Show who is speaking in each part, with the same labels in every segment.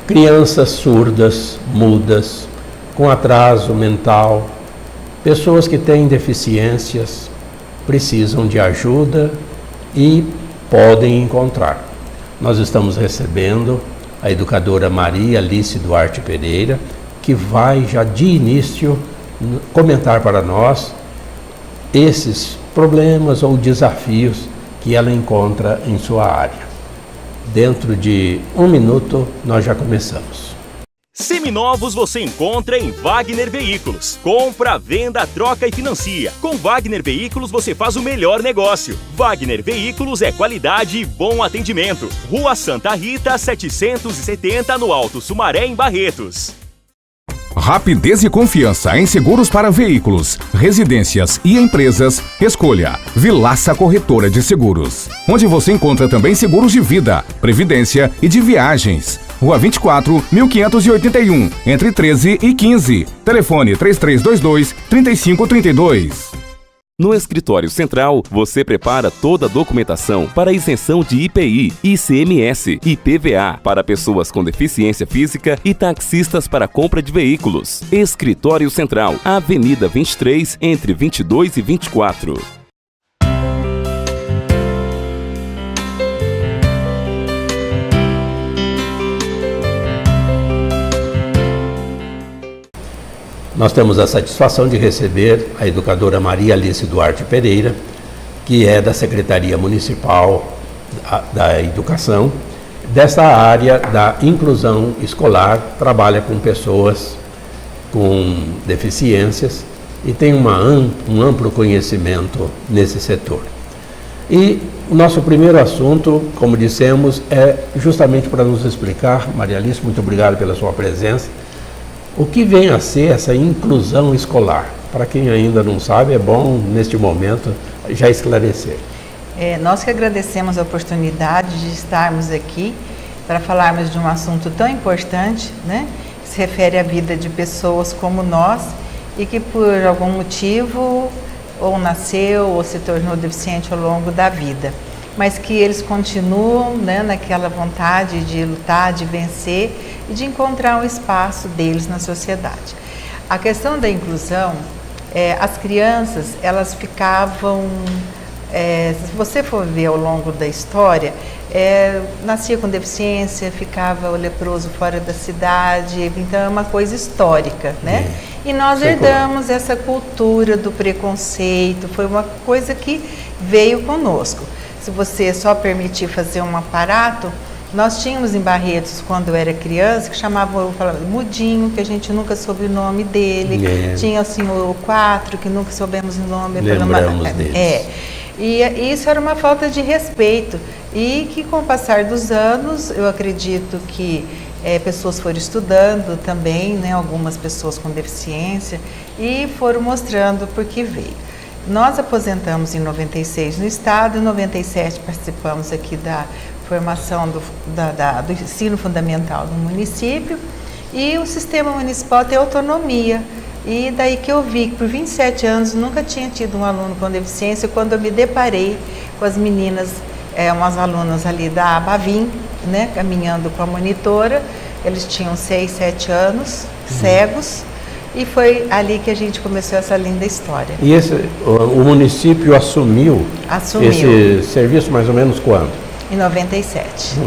Speaker 1: crianças surdas, mudas, com atraso mental, pessoas que têm deficiências, precisam de ajuda e podem encontrar. Nós estamos recebendo a educadora Maria Alice Duarte Pereira, que vai já de início comentar para nós esses problemas ou desafios que ela encontra em sua área. Dentro de 1 minuto nós já começamos.
Speaker 2: Seminovos você encontra em Wagner Veículos. Compra, venda, troca e financia. Com Wagner Veículos você faz o melhor negócio. Wagner Veículos é qualidade e bom atendimento. Rua Santa Rita, 770, no Alto Sumaré, em Barretos.
Speaker 3: Rapidez e confiança em seguros para veículos, residências e empresas. Escolha Vilaça Corretora de Seguros, onde você encontra também seguros de vida, previdência e de viagens. Rua 24, 1581, entre 13 e 15. Telefone 3322-3532.
Speaker 4: No Escritório Central, você prepara toda a documentação para isenção de IPI, ICMS e IPVA para pessoas com deficiência física e taxistas para compra de veículos. Escritório Central, Avenida 23, entre 22 e 24.
Speaker 1: Nós temos a satisfação de receber a educadora Maria Alice Duarte Pereira, que é da Secretaria Municipal da Educação, dessa área da inclusão escolar, trabalha com pessoas com deficiências e tem um amplo conhecimento nesse setor. E o nosso primeiro assunto, como dissemos, é justamente para nos explicar, Maria Alice, muito obrigado pela sua presença, o que vem a ser essa inclusão escolar? Para quem ainda não sabe, é bom, neste momento, já esclarecer.
Speaker 5: Nós que agradecemos a oportunidade de estarmos aqui para falarmos de um assunto tão importante, né, que se refere à vida de pessoas como nós e que por algum motivo ou nasceu ou se tornou deficiente ao longo da vida, mas que eles continuam, né, naquela vontade de lutar, de vencer e de encontrar um espaço deles na sociedade. A questão da inclusão, as crianças, elas ficavam, se você for ver ao longo da história, nascia com deficiência, ficava o leproso fora da cidade, então é uma coisa histórica, né? E nós herdamos essa cultura do preconceito, foi uma coisa que veio conosco. Se você só permitir fazer um aparato, nós tínhamos em Barretos, quando eu era criança, que chamavam Mudinho, que a gente nunca soube o nome dele. Tinha assim o 4, que nunca soubemos o nome.
Speaker 1: Lembramos deles.
Speaker 5: E isso era uma falta de respeito. E que com o passar dos anos, eu acredito que pessoas foram estudando também, né, algumas pessoas com deficiência, e foram mostrando por que veio. Nós aposentamos em 96 no estado, em 97 participamos aqui da formação do ensino fundamental no município, e o sistema municipal tem autonomia. E daí que eu vi que por 27 anos nunca tinha tido um aluno com deficiência, quando eu me deparei com as meninas, umas alunas ali da Abavim, né, caminhando com a monitora, eles tinham 6, 7 anos, cegos, e foi ali que a gente começou essa linda história.
Speaker 1: E o município assumiu esse serviço mais ou menos quando?
Speaker 5: Em 97.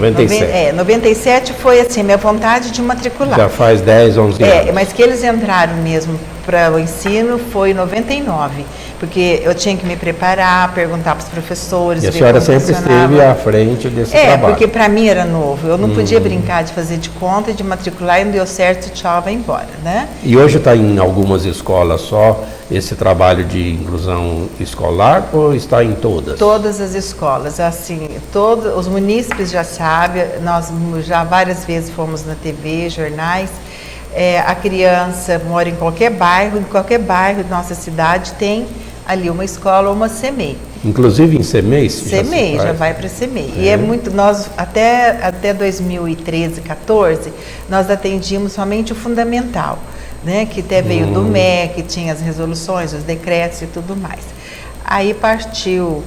Speaker 1: 97
Speaker 5: foi assim, minha vontade de matricular.
Speaker 1: Já faz 10, 11 anos.
Speaker 5: Mas que eles entraram mesmo para o ensino foi em 99, porque eu tinha que me preparar, perguntar para os professores.
Speaker 1: E a senhora sempre esteve à frente desse trabalho.
Speaker 5: Porque para mim era novo, eu não podia brincar de fazer de conta e de matricular, e não deu certo, tchau, vai embora, né?
Speaker 1: E hoje está em algumas escolas só esse trabalho de inclusão escolar, ou está em todas?
Speaker 5: Todas as escolas, assim, todos os munícipes já sabem, nós já várias vezes fomos na TV, jornais. A criança mora em qualquer bairro de nossa cidade tem ali uma escola ou uma CEMEI.
Speaker 1: Inclusive em CEMEI?
Speaker 5: CEMEI, já vai para CEMEI. E é muito, nós até 2013, 14, nós atendíamos somente o fundamental, né, que até veio do MEC, que tinha as resoluções, os decretos e tudo mais. Aí partiu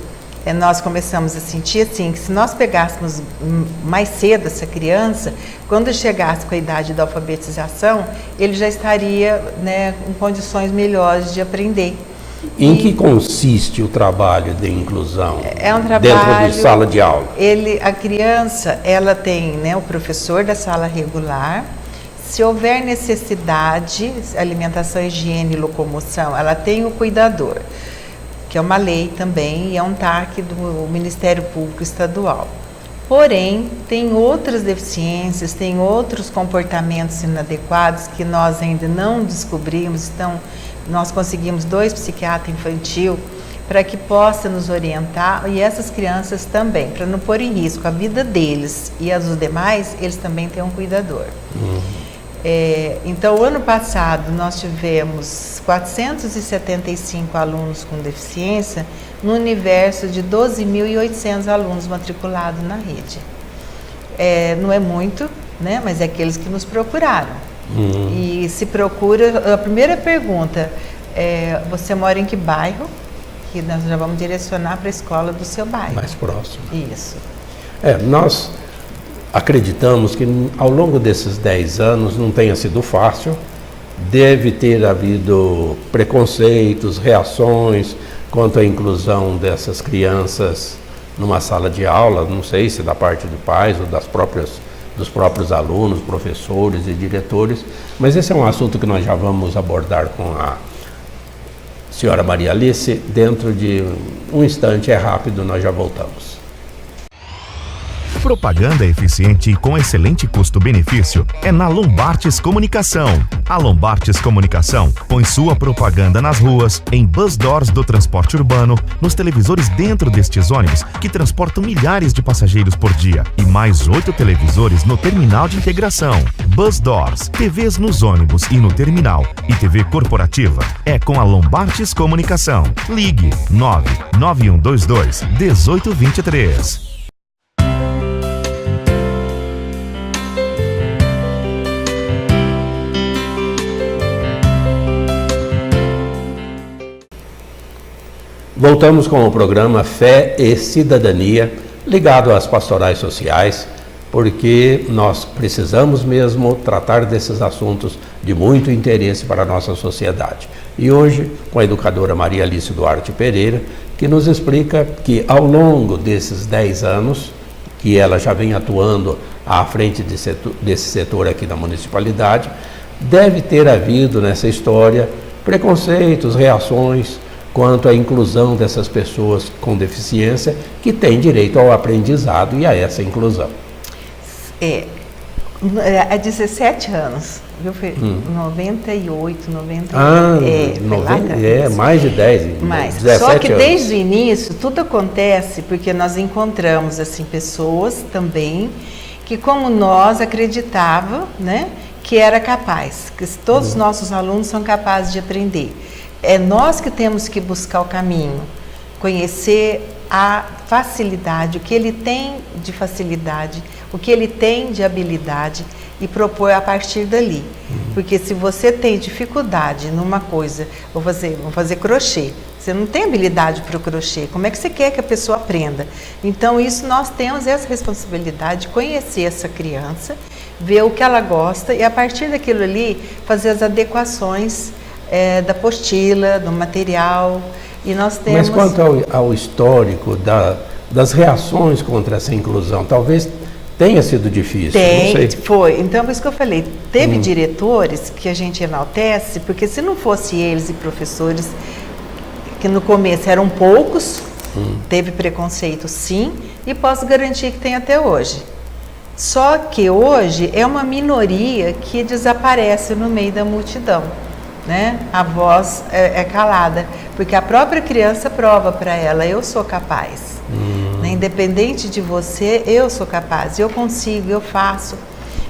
Speaker 5: nós começamos a sentir assim, que se nós pegássemos mais cedo essa criança, quando chegasse com a idade da alfabetização, ele já estaria, né, em condições melhores de aprender.
Speaker 1: Em que consiste o trabalho de inclusão
Speaker 5: É um trabalho,
Speaker 1: dentro de sala de aula?
Speaker 5: A criança, ela tem, né, o professor da sala regular. Se houver necessidade, alimentação, higiene e locomoção, ela tem o cuidador, que é uma lei também e é um TAC do Ministério Público Estadual. Porém, tem outras deficiências, tem outros comportamentos inadequados que nós ainda não descobrimos, então nós conseguimos 2 psiquiatras infantil para que possa nos orientar, e essas crianças também, para não pôr em risco a vida deles e a dos demais, eles também têm um cuidador. Então, o ano passado nós tivemos 475 alunos com deficiência no universo de 12.800 alunos matriculados na rede. Não é muito, né, mas é aqueles que nos procuraram. E se procura, a primeira pergunta é: você mora em que bairro? Que nós já vamos direcionar para a escola do seu bairro.
Speaker 1: Mais próximo.
Speaker 5: Isso.
Speaker 1: Nós acreditamos que ao longo desses 10 anos não tenha sido fácil, deve ter havido preconceitos, reações quanto à inclusão dessas crianças numa sala de aula, não sei se da parte de pais ou dos próprios alunos, professores e diretores, mas esse é um assunto que nós já vamos abordar com a senhora Maria Alice. Dentro de um instante, é rápido, nós já voltamos.
Speaker 6: Propaganda eficiente e com excelente custo-benefício é na Lombartes Comunicação. A Lombartes Comunicação põe sua propaganda nas ruas, em bus doors do transporte urbano, nos televisores dentro destes ônibus que transportam milhares de passageiros por dia e mais 8 televisores no terminal de integração. Bus doors, TVs nos ônibus e no terminal e TV corporativa é com a Lombartes Comunicação. Ligue 99122 1823.
Speaker 1: Voltamos com o programa Fé e Cidadania, ligado às pastorais sociais, porque nós precisamos mesmo tratar desses assuntos de muito interesse para a nossa sociedade. E hoje, com a educadora Maria Alice Duarte Pereira, que nos explica que ao longo desses 10 anos, que ela já vem atuando à frente desse setor aqui na municipalidade, deve ter havido nessa história preconceitos, reações, quanto à inclusão dessas pessoas com deficiência que têm direito ao aprendizado e a essa inclusão.
Speaker 5: Há 17 anos, viu? Foi 98, 90.
Speaker 1: Mais de 10,
Speaker 5: mais.
Speaker 1: 17
Speaker 5: Só que
Speaker 1: anos.
Speaker 5: desde o início tudo acontece porque nós encontramos assim pessoas também que, como nós, acreditavam, né, que era capaz, que todos os nossos alunos são capazes de aprender. É nós que temos que buscar o caminho, conhecer a facilidade, o que ele tem de facilidade, o que ele tem de habilidade e propor a partir dali. Porque se você tem dificuldade numa coisa, vou fazer crochê, você não tem habilidade para o crochê, como é que você quer que a pessoa aprenda? Então isso nós temos essa responsabilidade de conhecer essa criança, ver o que ela gosta e a partir daquilo ali fazer as adequações da apostila, do material, e nós temos...
Speaker 1: Mas quanto ao histórico das reações contra essa inclusão, talvez tenha sido difícil, não sei.
Speaker 5: Foi, então por isso que eu falei, teve diretores que a gente enaltece, porque se não fosse eles e professores, que no começo eram poucos, teve preconceito sim, e posso garantir que tem até hoje. Só que hoje é uma minoria que desaparece no meio da multidão. Né? A voz é calada, porque a própria criança prova para ela: eu sou capaz, né? Independente de você, eu sou capaz, eu consigo, eu faço.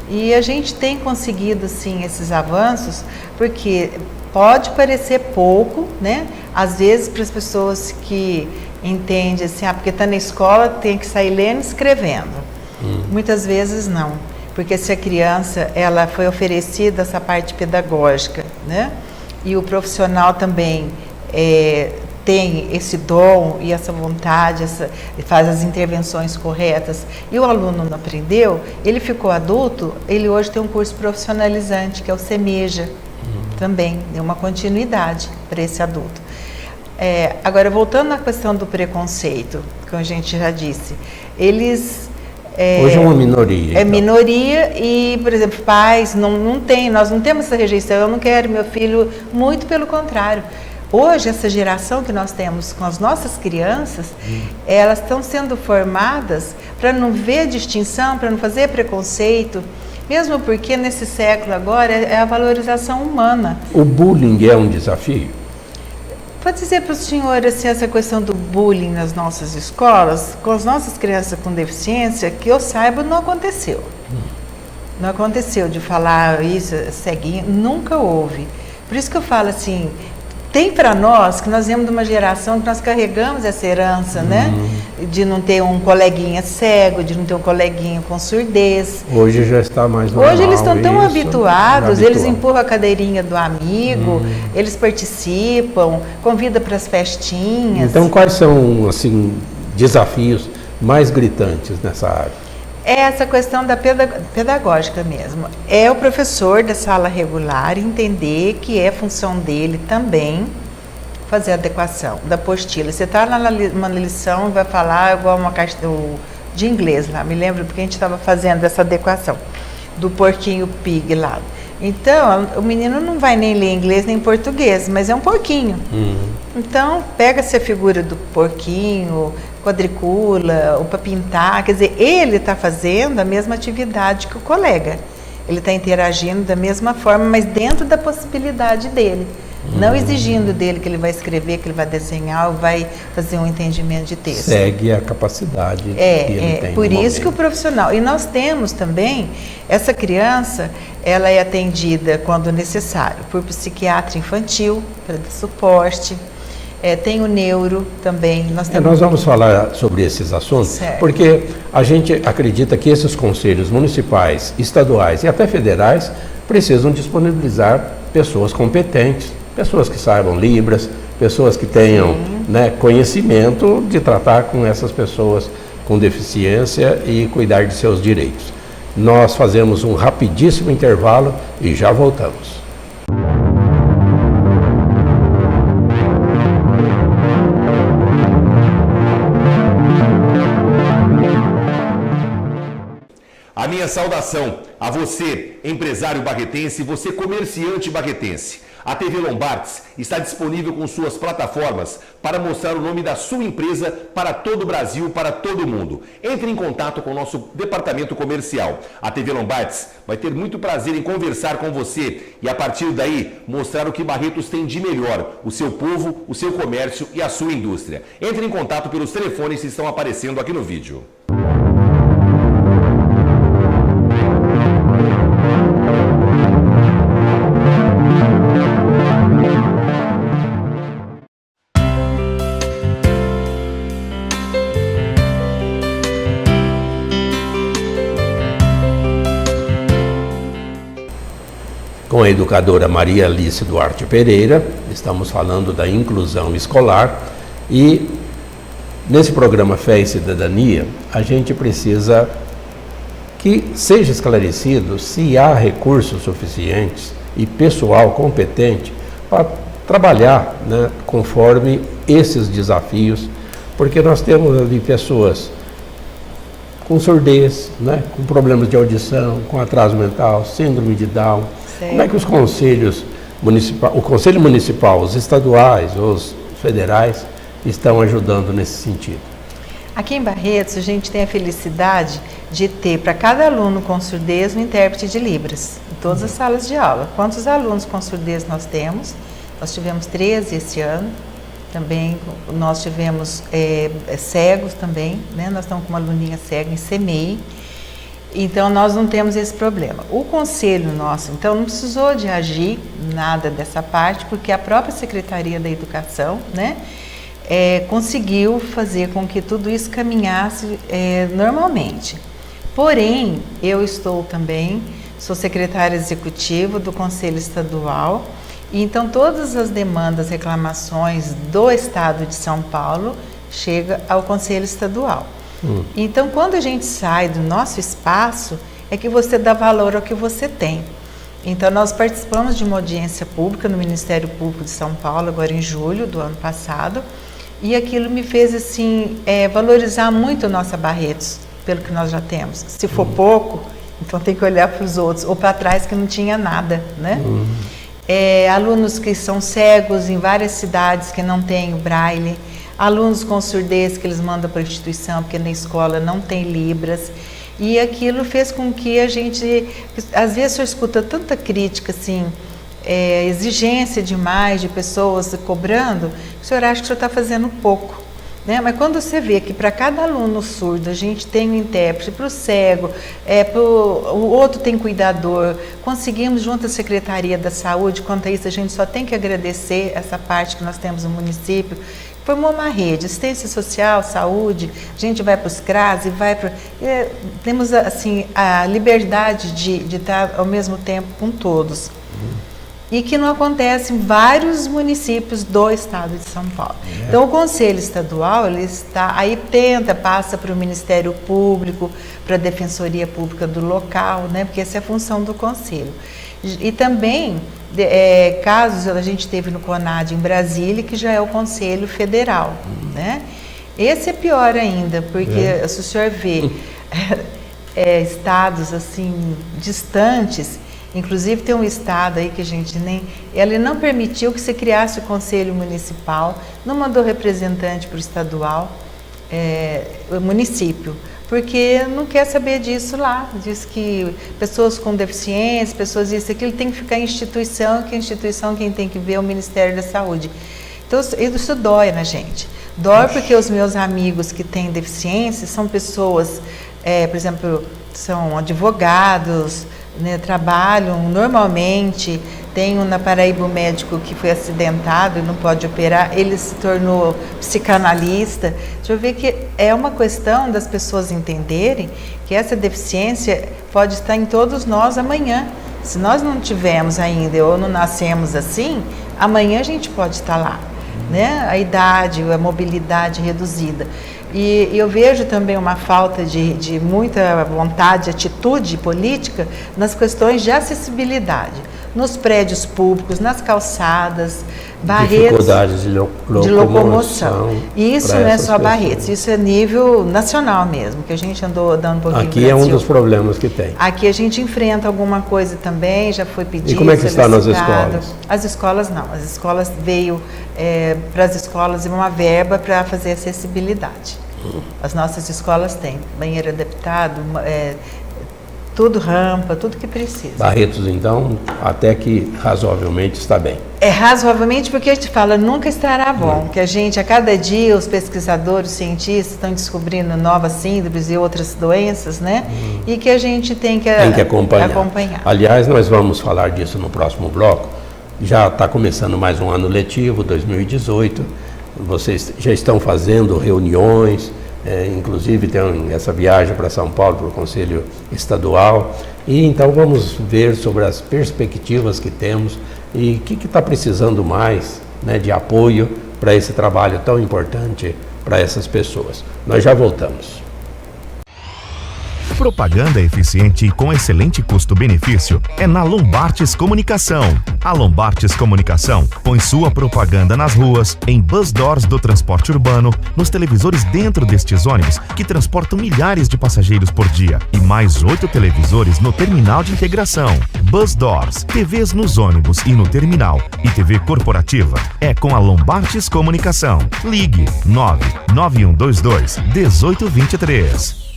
Speaker 5: E a gente tem conseguido sim esses avanços, porque pode parecer pouco, né? Às vezes para as pessoas que entendem assim, porque está na escola, tem que sair lendo e escrevendo. Muitas vezes não, porque se a criança ela foi oferecida essa parte pedagógica, né? E o profissional também tem esse dom e essa vontade, faz as intervenções corretas, e o aluno não aprendeu, ele ficou adulto, ele hoje tem um curso profissionalizante, que é o SEMEJA, também, deu uma continuidade para esse adulto. Agora, voltando à questão do preconceito, que a gente já disse, eles...
Speaker 1: Hoje é uma minoria.
Speaker 5: É então. Minoria e, por exemplo, pais, nós não temos essa rejeição, eu não quero meu filho, muito pelo contrário. Hoje, essa geração que nós temos com as nossas crianças, elas estão sendo formadas para não ver distinção, para não fazer preconceito, mesmo porque nesse século agora é a valorização humana.
Speaker 1: O bullying é um desafio?
Speaker 5: Pode dizer para o senhor assim, essa questão do bullying nas nossas escolas, com as nossas crianças com deficiência, que eu saiba, não aconteceu. Não aconteceu de falar isso, ceguinho, nunca houve. Por isso que eu falo assim, tem para nós, que nós viemos de uma geração que nós carregamos essa herança, né? De não ter um coleguinha cego, de não ter um coleguinha com surdez.
Speaker 1: Hoje já está mais normal.
Speaker 5: Hoje eles estão tão habituados, eles empurram a cadeirinha do amigo, eles participam, convidam para as festinhas.
Speaker 1: Então, quais são, assim, desafios mais gritantes nessa área?
Speaker 5: É essa questão da pedagógica mesmo. É o professor da sala regular entender que é função dele também fazer a adequação da apostila. Você está numa lição e vai falar igual uma caixa de inglês lá, me lembro porque a gente estava fazendo essa adequação do porquinho pig lá. Então, o menino não vai nem ler inglês nem português, mas é um porquinho. Então, pega-se a figura do porquinho, quadricula, para pintar, quer dizer, ele está fazendo a mesma atividade que o colega. Ele está interagindo da mesma forma, mas dentro da possibilidade dele. Não exigindo dele que ele vai escrever, que ele vai desenhar ou vai fazer um entendimento de texto.
Speaker 1: Segue a capacidade que ele tem.
Speaker 5: Por isso que o profissional... E nós temos também, essa criança, ela é atendida quando necessário, por psiquiatra infantil, para dar suporte. Tem o neuro também. Nós
Speaker 1: vamos falar sobre esses assuntos,
Speaker 5: certo.
Speaker 1: Porque a gente acredita que esses conselhos municipais, estaduais e até federais precisam disponibilizar pessoas competentes, pessoas que saibam Libras, pessoas que tenham, né, conhecimento de tratar com essas pessoas com deficiência e cuidar de seus direitos. Nós fazemos um rapidíssimo intervalo e já voltamos.
Speaker 7: A minha saudação a você, empresário barretense, você comerciante barretense. A TV Lombardes está disponível com suas plataformas para mostrar o nome da sua empresa para todo o Brasil, para todo o mundo. Entre em contato com o nosso departamento comercial. A TV Lombardes vai ter muito prazer em conversar com você e a partir daí mostrar o que Barretos tem de melhor, o seu povo, o seu comércio e a sua indústria. Entre em contato pelos telefones que estão aparecendo aqui no vídeo.
Speaker 1: Com a educadora Maria Alice Duarte Pereira, estamos falando da inclusão escolar e nesse programa Fé e Cidadania, a gente precisa que seja esclarecido se há recursos suficientes e pessoal competente para trabalhar, né, conforme esses desafios, porque nós temos ali pessoas com surdez, né, com problemas de audição, com atraso mental, síndrome de Down. Como é que os conselhos municipais, o Conselho Municipal, os estaduais, os federais, estão ajudando nesse sentido?
Speaker 5: Aqui em Barretos, a gente tem a felicidade de ter para cada aluno com surdez um intérprete de Libras, em todas as salas de aula. Quantos alunos com surdez nós temos? Nós tivemos 13 esse ano. Também nós tivemos cegos também, né? Nós estamos com uma aluninha cega em CEMEI. Então, nós não temos esse problema. O conselho nosso, então, não precisou de agir nada dessa parte, porque a própria Secretaria da Educação, né, conseguiu fazer com que tudo isso caminhasse normalmente. Porém, eu estou também, sou secretária executiva do Conselho Estadual E então todas as demandas, reclamações do Estado de São Paulo chega ao Conselho Estadual. Então quando a gente sai do nosso espaço, é que você dá valor ao que você tem. Então nós participamos de uma audiência pública no Ministério Público de São Paulo, agora em julho do ano passado, e aquilo me fez assim, valorizar muito a nossa Barretos, pelo que nós já temos. Se for pouco, então tem que olhar para os outros, ou para trás que não tinha nada, né? Alunos que são cegos em várias cidades que não têm o braille, alunos com surdez que eles mandam para a instituição porque na escola não tem libras, e aquilo fez com que a gente, às vezes o senhor escuta tanta crítica assim, exigência demais de pessoas cobrando, o senhor acha que o senhor está fazendo pouco. Né? Mas quando você vê que para cada aluno surdo a gente tem um intérprete, para o cego, o outro tem cuidador, conseguimos junto à Secretaria da Saúde, quanto a isso a gente só tem que agradecer essa parte que nós temos no município, formou uma rede, assistência social, saúde, a gente vai para os CRAS e vai para... temos assim, a liberdade de estar ao mesmo tempo com todos. E que não acontece em vários municípios do estado de São Paulo. Então o Conselho Estadual, ele está, aí passa para o Ministério Público, para a Defensoria Pública do local, né, porque essa é a função do Conselho. E também, casos a gente teve no CONAD em Brasília, que já é o Conselho Federal, né? Esse é pior ainda, porque se o senhor vê estados assim, distantes. Inclusive tem um estado aí que a gente ele não permitiu que se criasse o Conselho Municipal, não mandou representante para o estadual, o município, porque não quer saber disso lá. Diz que pessoas com deficiência, pessoas isso, aquilo tem que ficar em instituição, que a instituição quem tem que ver é o Ministério da Saúde. Então isso dói na gente. Dói porque os meus amigos que têm deficiência são pessoas, por exemplo, são advogados, né, trabalham normalmente. Tem um na Paraíba um médico que foi acidentado e não pode operar, ele se tornou psicanalista. Deixa eu ver que é uma questão das pessoas entenderem que essa deficiência pode estar em todos nós amanhã. Se nós não tivermos ainda ou não nascemos assim, amanhã a gente pode estar lá, né? A idade, a mobilidade reduzida. E eu vejo também uma falta de muita vontade, atitude política nas questões de acessibilidade, nos prédios públicos, nas calçadas, Barretos,
Speaker 1: dificuldades de locomoção.
Speaker 5: E isso não é só Barretos, isso é nível nacional mesmo, que a gente andou dando um pouquinho.
Speaker 1: Aqui é um dos problemas que tem.
Speaker 5: Aqui a gente enfrenta alguma coisa também, já foi pedido.
Speaker 1: E como é que está nas escolas?
Speaker 5: As escolas não, as escolas veio para as escolas uma verba para fazer acessibilidade. As nossas escolas têm banheiro adaptado, tudo rampa, tudo que precisa.
Speaker 1: Barretos, então, até que razoavelmente está bem.
Speaker 5: Razoavelmente porque a gente fala, nunca estará bom, que a gente, a cada dia, os pesquisadores, os cientistas estão descobrindo novas síndromes e outras doenças, né? E que a gente tem que acompanhar.
Speaker 1: Aliás, nós vamos falar disso no próximo bloco. Já está começando mais um ano letivo, 2018. Vocês já estão fazendo reuniões, inclusive tem essa viagem para São Paulo, para o Conselho Estadual. E então vamos ver sobre as perspectivas que temos e o que está precisando mais, né, de apoio para esse trabalho tão importante para essas pessoas. Nós já voltamos.
Speaker 6: Propaganda eficiente e com excelente custo-benefício é na Lombartes Comunicação. A Lombartes Comunicação põe sua propaganda nas ruas, em bus doors do transporte urbano, nos televisores dentro destes ônibus que transportam milhares de passageiros por dia e mais 8 televisores no terminal de integração. Bus doors, TVs nos ônibus e no terminal e TV corporativa é com a Lombartes Comunicação. Ligue 99122 1823.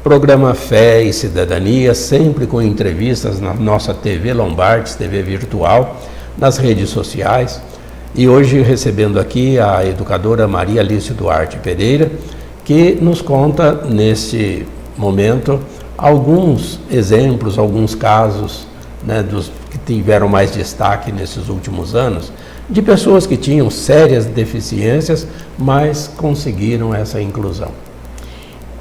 Speaker 1: Programa Fé e Cidadania, sempre com entrevistas na nossa TV Lombardes, TV virtual, nas redes sociais. E hoje recebendo aqui a educadora Maria Alice Duarte Pereira, que nos conta, nesse momento, alguns exemplos, alguns casos, né, dos que tiveram mais destaque nesses últimos anos, de pessoas que tinham sérias deficiências, mas conseguiram essa inclusão.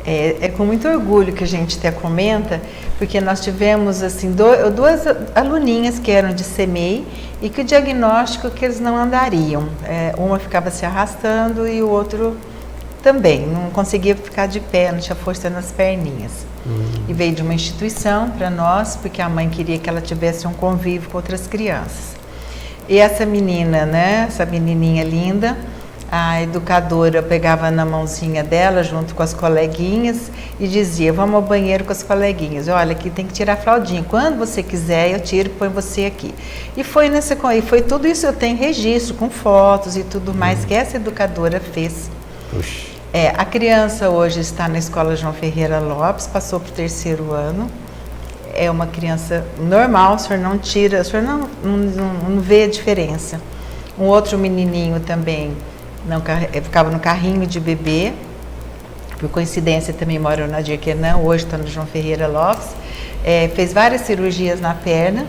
Speaker 5: É com muito orgulho que a gente até comenta, porque nós tivemos assim duas aluninhas que eram de CMEI e que o diagnóstico que eles não andariam. Uma ficava se arrastando e o outro também, não conseguia ficar de pé, não tinha força nas perninhas. E veio de uma instituição para nós, porque a mãe queria que ela tivesse um convívio com outras crianças. E essa menina, né, essa menininha linda, a educadora pegava na mãozinha dela, junto com as coleguinhas, e dizia, vamos ao banheiro com as coleguinhas. Olha, aqui tem que tirar a fraldinha. Quando você quiser, eu tiro e põe você aqui. E foi tudo isso, eu tenho registro, com fotos e tudo mais, que essa educadora fez.
Speaker 1: Puxa.
Speaker 5: A criança hoje está na Escola João Ferreira Lopes, passou para o 3º ano. É uma criança normal, o senhor não tira, o senhor não vê a diferença. Um outro menininho também ficava no carrinho de bebê, por coincidência também mora na Dirquenã, hoje está no João Ferreira Lopes, fez várias cirurgias na perna,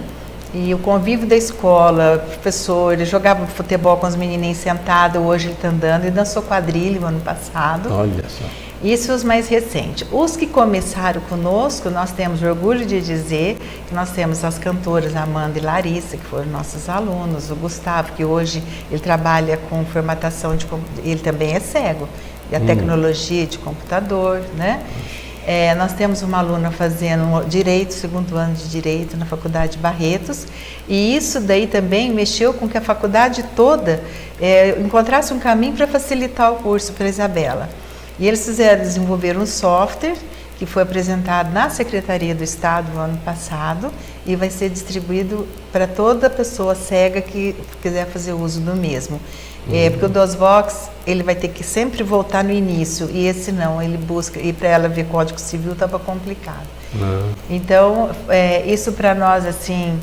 Speaker 5: e o convívio da escola, professor, ele jogava futebol com os menininhos sentados, hoje ele está andando, e dançou quadrilha o ano passado.
Speaker 1: Olha só.
Speaker 5: Isso os mais recentes. Os que começaram conosco, nós temos orgulho de dizer que nós temos as cantoras Amanda e Larissa, que foram nossos alunos, o Gustavo, que hoje ele trabalha com formatação ele também é cego, e a tecnologia de computador, né? Nós temos uma aluna fazendo Direito, 2º ano de Direito na Faculdade Barretos, e isso daí também mexeu com que a faculdade toda encontrasse um caminho para facilitar o curso para a Isabela. E eles desenvolveram um software que foi apresentado na Secretaria do Estado no ano passado e vai ser distribuído para toda pessoa cega que quiser fazer uso do mesmo. Porque o DOSVox, ele vai ter que sempre voltar no início, e esse não, ele busca, e para ela ver Código Civil estava complicado. Então, isso para nós, assim...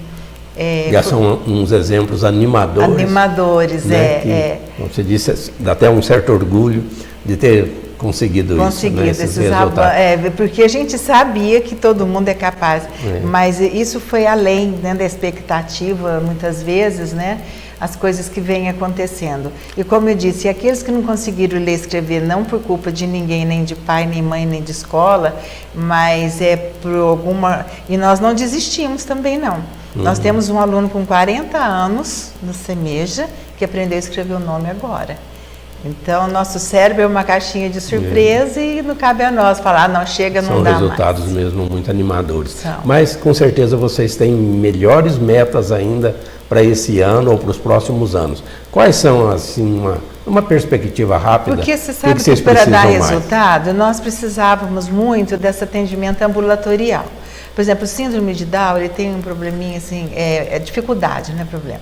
Speaker 1: Já são uns exemplos animadores.
Speaker 5: Animadores,
Speaker 1: né, como você disse, dá até um certo orgulho de ter conseguido isso, né, esses resultados.
Speaker 5: Porque a gente sabia que todo mundo é capaz, mas isso foi além, né, da expectativa, muitas vezes, né, as coisas que vêm acontecendo. E como eu disse, aqueles que não conseguiram ler e escrever, não por culpa de ninguém, nem de pai, nem mãe, nem de escola, mas por alguma... E nós não desistimos também, não. Nós temos um aluno com 40 anos no CEMEJA que aprendeu a escrever o nome agora. Então, nosso cérebro é uma caixinha de surpresa e não cabe a nós falar, não chega, não dá mais. São resultados
Speaker 1: mesmo muito animadores. Mas, com certeza, vocês têm melhores metas ainda para esse ano ou para os próximos anos. Quais são, assim, uma perspectiva rápida?
Speaker 5: Porque você sabe que para dar resultado, nós precisávamos muito desse atendimento ambulatorial. Por exemplo, o síndrome de Down, ele tem um probleminha, assim, dificuldade, não é problema.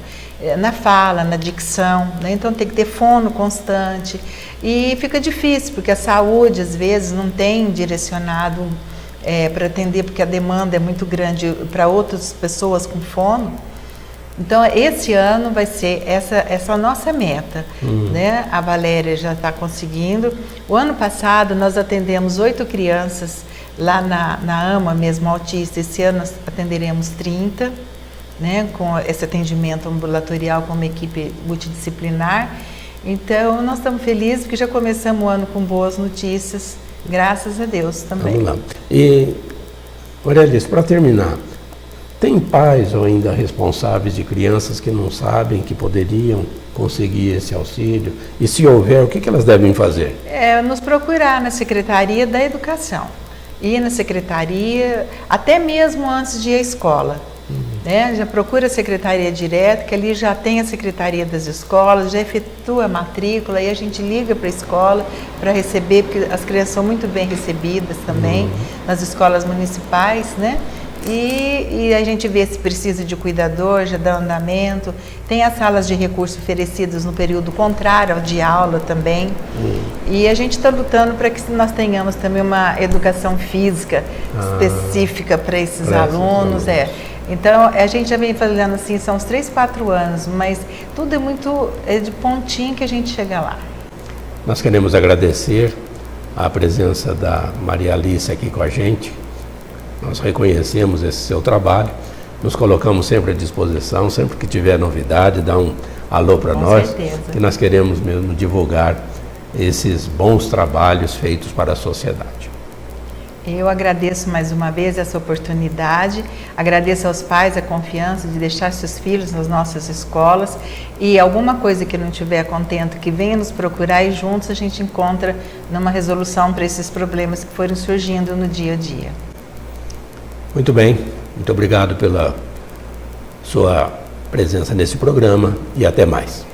Speaker 5: Na fala, na dicção, né? Então tem que ter fono constante. E fica difícil, porque a saúde, às vezes, não tem direcionado para atender, porque a demanda é muito grande para outras pessoas com fono. Então, esse ano vai ser essa nossa meta, né? A Valéria já está conseguindo. O ano passado, nós atendemos 8 crianças lá na AMA mesmo, autista. Esse ano nós atenderemos 30, né? Com esse atendimento ambulatorial com uma equipe multidisciplinar. Então, nós estamos felizes porque já começamos o ano com boas notícias, graças a Deus também.
Speaker 1: Vamos lá. E, Aurélia, para terminar, tem pais ou ainda responsáveis de crianças que não sabem que poderiam conseguir esse auxílio? E se houver, o que elas devem fazer?
Speaker 5: Nos procurar na Secretaria da Educação. Ir na Secretaria, até mesmo antes de ir à escola. Né? Já procura a Secretaria direto, que ali já tem a Secretaria das Escolas, já efetua a matrícula e a gente liga para a escola para receber, porque as crianças são muito bem recebidas também nas escolas municipais, né? E a gente vê se precisa de cuidador, já dá andamento. Tem as salas de recurso oferecidas no período contrário ao de aula também. E a gente está lutando para que nós tenhamos também uma educação física específica para esses alunos. Então, a gente já vem falando assim, são uns 3, 4 anos, mas tudo é muito de pontinho que a gente chega lá.
Speaker 1: Nós queremos agradecer a presença da Maria Alice aqui com a gente. Nós reconhecemos esse seu trabalho, nos colocamos sempre à disposição, sempre que tiver novidade, dá alô para
Speaker 5: Com
Speaker 1: nós,
Speaker 5: certeza.
Speaker 1: que nós queremos mesmo divulgar esses bons trabalhos feitos para a sociedade.
Speaker 5: Eu agradeço mais uma vez essa oportunidade, agradeço aos pais a confiança de deixar seus filhos nas nossas escolas, e alguma coisa que não estiver contente, que venha nos procurar e juntos a gente encontra numa resolução para esses problemas que foram surgindo no dia a dia.
Speaker 1: Muito bem, muito obrigado pela sua presença nesse programa e até mais.